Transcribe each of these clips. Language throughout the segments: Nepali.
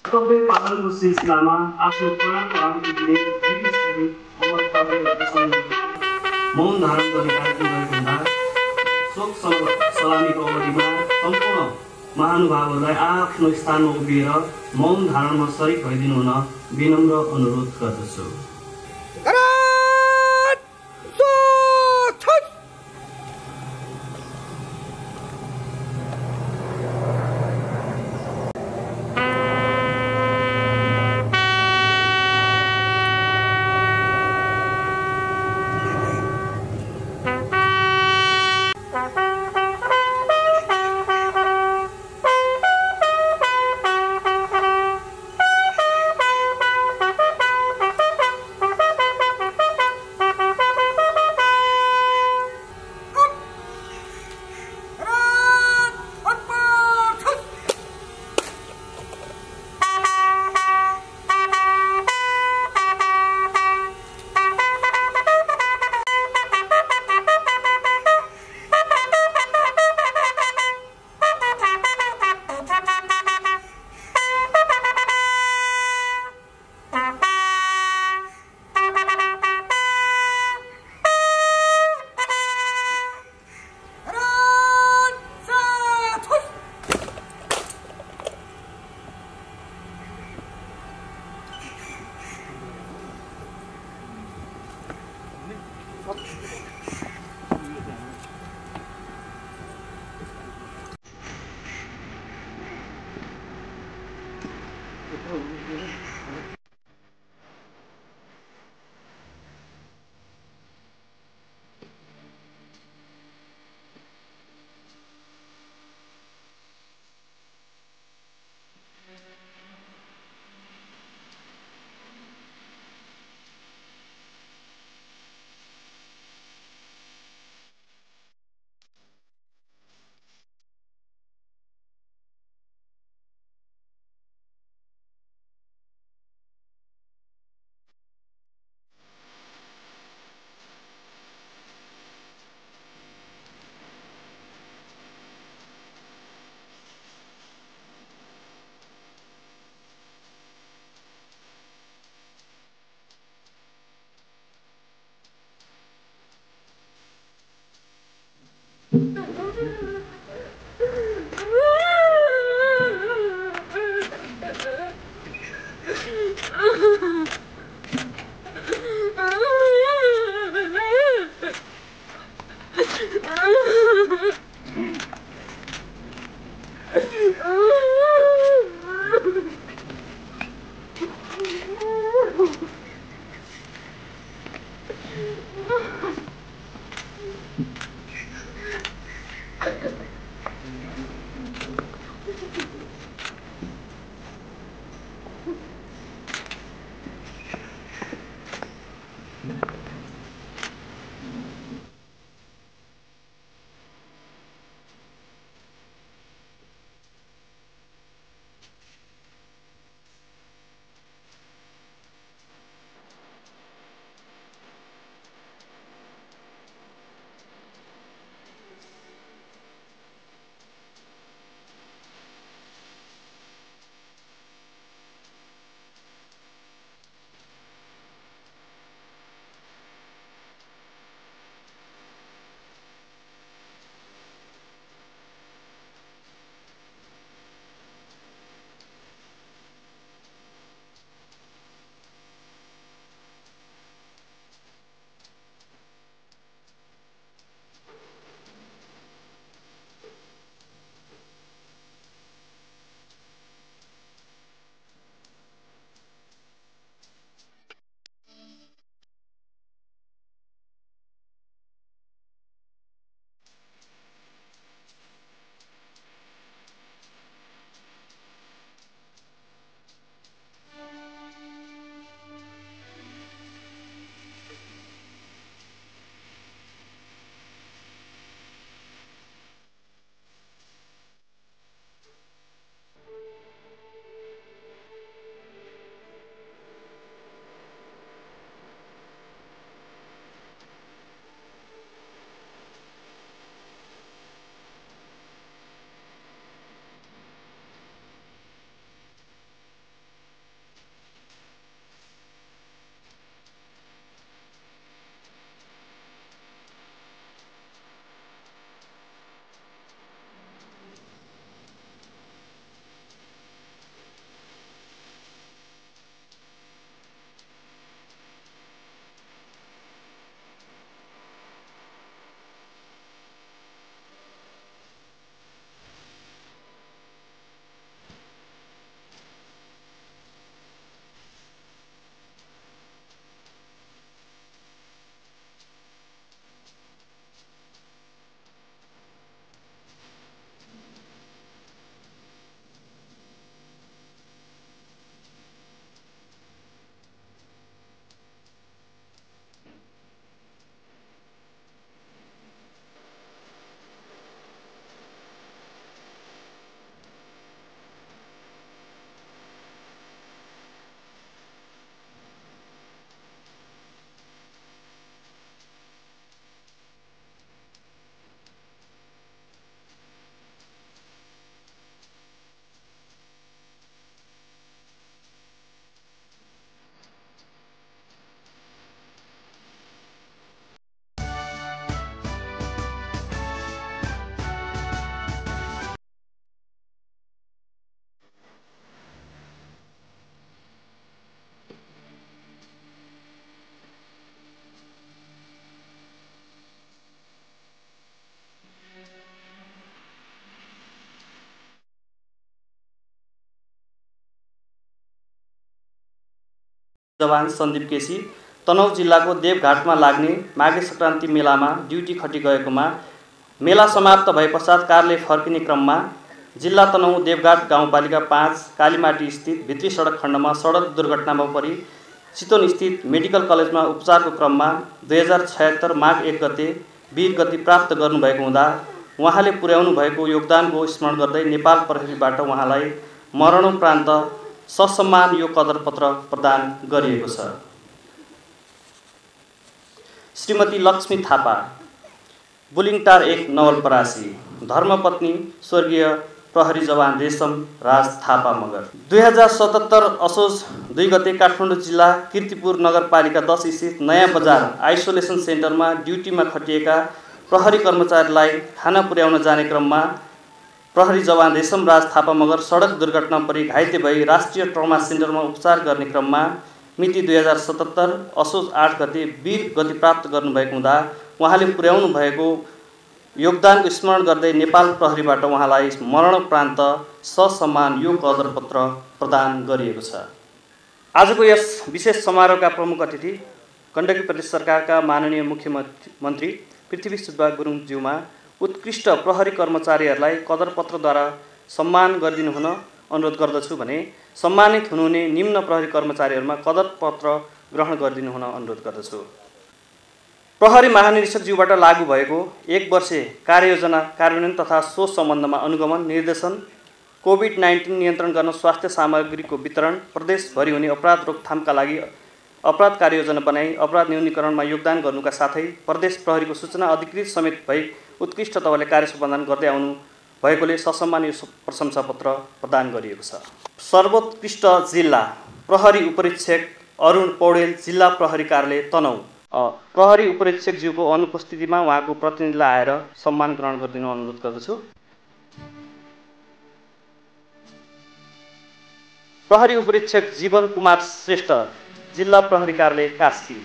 कर्तव्य पालनको सिलसिलामा आफ्नो पुरानो आफूले ब्रिटिसहरू अमर पार्टीहरूसँग मौन धारण गर्ने कार्यक्रम गरेको हुँदा शोक सलामीको अवधिमा सम्पूर्ण महानुभावहरूलाई आफ्नो स्थानमा उभिएर मौन धारणमा सरिक भइदिनु हुन विनम्र अनुरोध गर्दछु। जवान सन्दीप केसी तनहुँ जिल्लाको देवघाटमा लाग्ने माघे सङ्क्रान्ति मेलामा ड्युटी खटी गएकोमा मेला समाप्त भए पश्चात कार्यालय फर्किने क्रममा जिल्ला तनहुँ देवघाट गाउँपालिका 5 कालीमाटी स्थित भित्री सडक खण्डमा सडक दुर्घटनामा परि चितवन स्थित मेडिकल कलेजमा उपचारको क्रममा 2076 माघ 1 गते वीर गति प्राप्त गर्नुभएको हुँदा उहाँले पुर्याउनु भएको योगदानको स्मरण गर्दै नेपाल प्रहरीबाट उहाँलाई मरणोपरान्त ससम्मान यो कदरपत्र प्रदान गरिएको छ। श्रीमती लक्ष्मी थापा, बुलिङटार 1 नवलपरासी, धर्मपत्नी स्वर्गीय प्रहरी जवान रेशम राज थापा मगर। 2077 असोज 2 गते काठमाडौँ जिल्ला कीर्तिपुर नगरपालिका 10 स्थित नयाँ बजार आइसोलेसन सेन्टरमा ड्युटीमा खटिएका प्रहरी कर्मचारीलाई खाना पुर्याउन जाने क्रममा प्रहरी जवान रेशम राज थापा मगर सडक दुर्घटना परि घाइते भई राष्ट्रिय ट्रमा सेन्टरमा उपचार गर्ने क्रममा मिति 2077 असोज 8 गते वीर गति प्राप्त गर्नुभएको हुँदा उहाँले पुर्याउनु भएको योगदानको स्मरण गर्दै नेपाल प्रहरीबाट उहाँलाई मरणोपरान्त ससम्मान यो कदरपत्र प्रदान गरिएको छ। आजको यस विशेष समारोहका प्रमुख अतिथि गण्डकी प्रदेश सरकारका माननीय मुख्यमन्त्री पृथ्वी सुब्बा गुरुङज्यूमा उत्कृष्ट प्रहरी कर्मचारीहरूलाई कदरपत्रद्वारा सम्मान गरिदिनु हुन अनुरोध गर्दछु भने सम्मानित हुनुहुने निम्न प्रहरी कर्मचारीहरूमा कदरपत्र ग्रहण गरिदिनु हुन अनुरोध गर्दछु। प्रहरी महानिरीक्षकज्यूबाट लागू भएको 1 वर्षे कार्ययोजना कार्यान्वयन तथा सो सम्बन्धमा अनुगमन निर्देशन, कोभिड-19 नियन्त्रण गर्न स्वास्थ्य सामग्रीको वितरण, प्रदेशभरि हुने अपराध रोकथामका लागि अपराध कार्ययोजना बनाई अपराध न्यूनीकरणमा योगदान गर्नुका साथै प्रदेश प्रहरीको सूचना अधिकृत समेत भई उत्कृष्ट तवरले कार्य सम्पादन गर्दै आउनु भएकोले ससम्मान यो प्रशंसापत्र प्रदान गरिएको छ। सर्वोत्कृष्ट जिल्ला प्रहरी उपरीक्षक अरुण पौडेल, जिल्ला प्रहरी कार्यालय तनहुँ। प्रहरी उपरीक्षकज्यूको अनुपस्थितिमा उहाँको प्रतिनिधिलाई आएर सम्मान ग्रहण गरिदिनु अनुरोध गर्दछु। प्रहरी उपरीक्षक जीवन कुमार श्रेष्ठ, जिल्ला प्रहरी कार्यालय कास्की।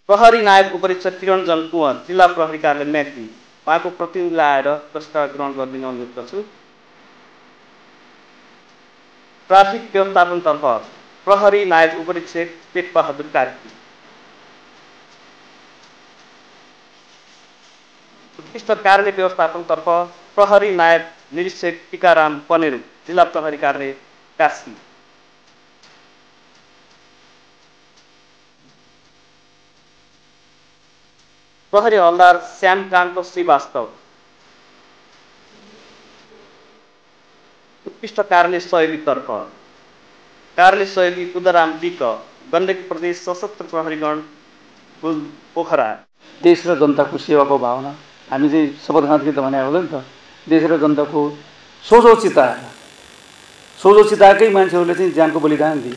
प्रहरी नायब उपरीक्षक किरणजन कुँवर, जिल्ला प्रहरी कार्यालय मेची। उहाँको प्रतिनिधिलाई आएर पुरस्कार ग्रहण गरिदिनु अनुरोध गर्छु। ट्राफिक व्यवस्थापनतर्फ प्रहरी नायब उपरीक्षक पेटबहादुर कार्की। उत्कृष्ट कार्यालय व्यवस्थापनतर्फ प्रहरी नायब निरीक्षक टीकाराम पनेरू, जिल्ला प्रहरी कार्यालय कास्की। प्रहरी हवलदार श्यामकान्त श्रीवास्तव। उत्कृष्ट कार्यालय सहयोगीतर्फ कार्यालय सहयोगी उदयराम विक, गण्डकी प्रदेश सशस्त्र प्रहरीगण पोखरा। देश र जनताको सेवाको भावना हामी चाहिँ शपथ गीत भने होला नि त। देश र जनताको सोझो चिताएकै मान्छेहरूले चाहिँ ज्यानको बलिदान दिए।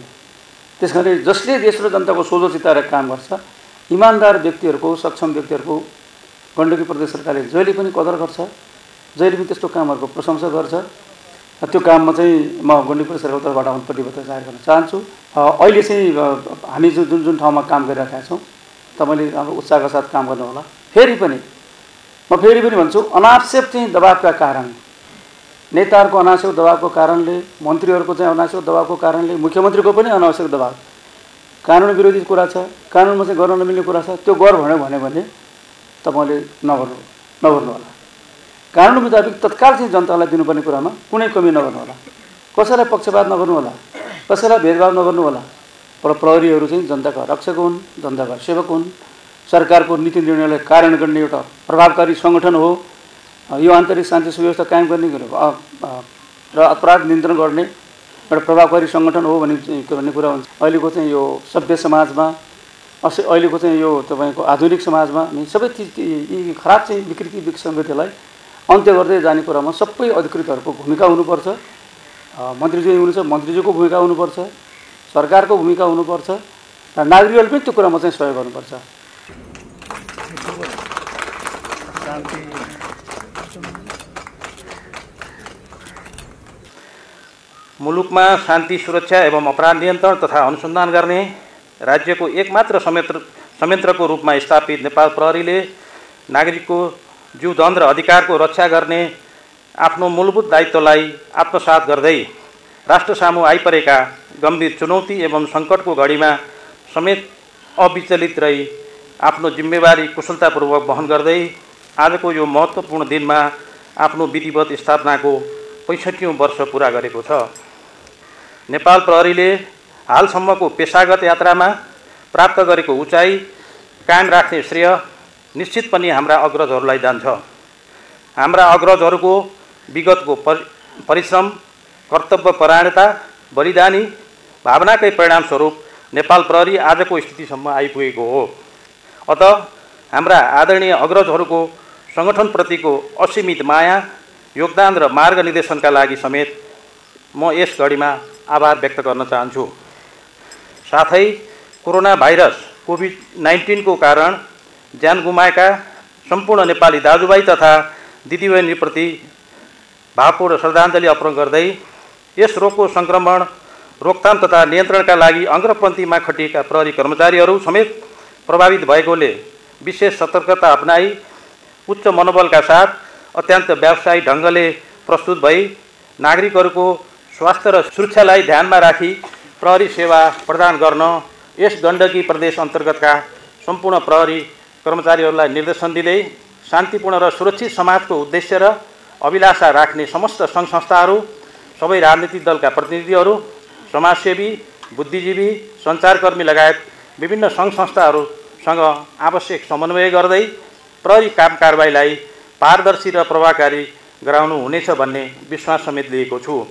त्यसकारणले जसले देश र जनताको सोझो चिताएर काम गर्छ, इमान्दार व्यक्तिहरूको, सक्षम व्यक्तिहरूको गण्डकी प्रदेश सरकारले जहिले पनि कदर गर्छ, जहिले पनि त्यस्तो कामहरूको प्रशंसा गर्छ। त्यो काममा चाहिँ म गण्डकी प्रदेश सरकारको तर्फबाट प्रतिबद्धता जाहेर गर्न चाहन्छु। अहिले चाहिँ हामी जुन ठाउँमा काम गरिरहेका छौँ, तपाईँले अब उत्साहका साथ काम गर्नु होला। फेरि पनि भन्छु, अनावश्यक चाहिँ दबावका कारण, नेताहरूको अनावश्यक दबावको कारणले, मन्त्रीहरूको चाहिँ अनावश्यक दबावको कारणले, मुख्यमन्त्रीको पनि अनावश्यक दबाव, कानुन विरोधी कुरा छ, कानुनमा चाहिँ गर्न नमिल्ने कुरा छ, त्यो गर भन्यो भने तपाईँले नगर्नु होला। कानुन मुताबिक तत्काल चाहिँ जनतालाई दिनुपर्ने कुरामा कुनै कमी नगर्नु होला, कसैलाई पक्षपात नगर्नु होला, कसैलाई भेदभाव नगर्नु होला। प्रहरीहरू चाहिँ जनताका रक्षक हुन्, जनताका सेवक हुन्, सरकारको नीति निर्णयलाई कार्यान्वयन गर्ने एउटा प्रभावकारी सङ्गठन हो। यो आन्तरिक शान्ति सुव्यवस्था कायम गर्ने र अपराध नियन्त्रण गर्ने एउटा प्रभावकारी सङ्गठन हो भन्ने कुरा हुन्छ। अहिलेको चाहिँ यो सभ्य समाजमा, अहिलेको चाहिँ यो तपाईँको आधुनिक समाजमा सबै यी खराब चाहिँ विकृति विसङ्गतिलाई अन्त्य गर्दै जाने कुरामा सबै अधिकृतहरूको भूमिका हुनुपर्छ। मन्त्रीज्यू हुनुहुन्छ, मन्त्रीज्यूको भूमिका हुनुपर्छ, सरकारको भूमिका हुनुपर्छ र नागरिकहरूले पनि त्यो कुरामा चाहिँ सहयोग गर्नुपर्छ। मुलुकमा शान्ति सुरक्षा एवं अपराध नियन्त्रण तथा अनुसन्धान गर्ने राज्यको एकमात्र संयन्त्रको रूपमा स्थापित नेपाल प्रहरीले नागरिकको जीवधन र अधिकारको रक्षा गर्ने आफ्नो मूलभूत दायित्वलाई आत्मसात गर्दै राष्ट्र सामु आइपरेका गम्भीर चुनौती एवं सङ्कटको घडीमा समेत अविचलित रही आफ्नो जिम्मेवारी कुशलतापूर्वक वहन गर्दै आजको यो महत्त्वपूर्ण दिनमा आफ्नो विधिवत स्थापनाको 65औं वर्ष पुरा गरेको छ। नेपाल प्रहरीले हालसम्मको पेशागत यात्रामा प्राप्त गरेको उचाइ कायम राख्ने श्रेय निश्चित पनि हाम्रा अग्रजहरूलाई जान्छ। हाम्रा अग्रजहरूको विगतको परिश्रम, कर्तव्यपरायणता, बलिदानी भावनाकै परिणामस्वरूप नेपाल प्रहरी आजको स्थितिसम्म आइपुगेको हो। अत हाम्रा आदरणीय अग्रजहरूको सङ्गठनप्रतिको असीमित माया, योगदान र मार्गनिर्देशनका लागि समेत म यस घडीमा आभार व्यक्त गर्न चाहन्छु। साथै कोरोना भाइरस कोभिड-19 को कारण ज्यान गुमाएका सम्पूर्ण नेपाली दाजुभाइ तथा दिदीबहिनीप्रति भावपूर्ण श्रद्धाञ्जली अर्पण गर्दै यस रोगको सङ्क्रमण रोकथाम तथा नियन्त्रणका लागि अग्रपन्थीमा खटिएका प्रहरी कर्मचारीहरू समेत प्रभावित भएकोले विशेष सतर्कता अपनाई उच्च मनोबलका साथ अत्यन्त व्यावसायिक ढङ्गले प्रस्तुत भई नागरिकहरूको स्वास्थ्य र सुरक्षालाई ध्यानमा राखी प्रहरी सेवा प्रदान गर्न यस गण्डकी प्रदेश अन्तर्गतका सम्पूर्ण प्रहरी कर्मचारीहरूलाई निर्देशन दिँदै शान्तिपूर्ण र सुरक्षित समाजको उद्देश्य र अभिलाषा राख्ने समस्त सङ्घ संस्थाहरू, सबै राजनीतिक दलका प्रतिनिधिहरू, समाजसेवी, बुद्धिजीवी, सञ्चारकर्मी लगायत विभिन्न सङ्घ संस्थाहरूसँग आवश्यक समन्वय गर्दै प्रहरी काम कारबाहीलाई पारदर्शी र प्रभावकारी गराउनु हुनेछ भन्ने विश्वास समेत लिएको छु।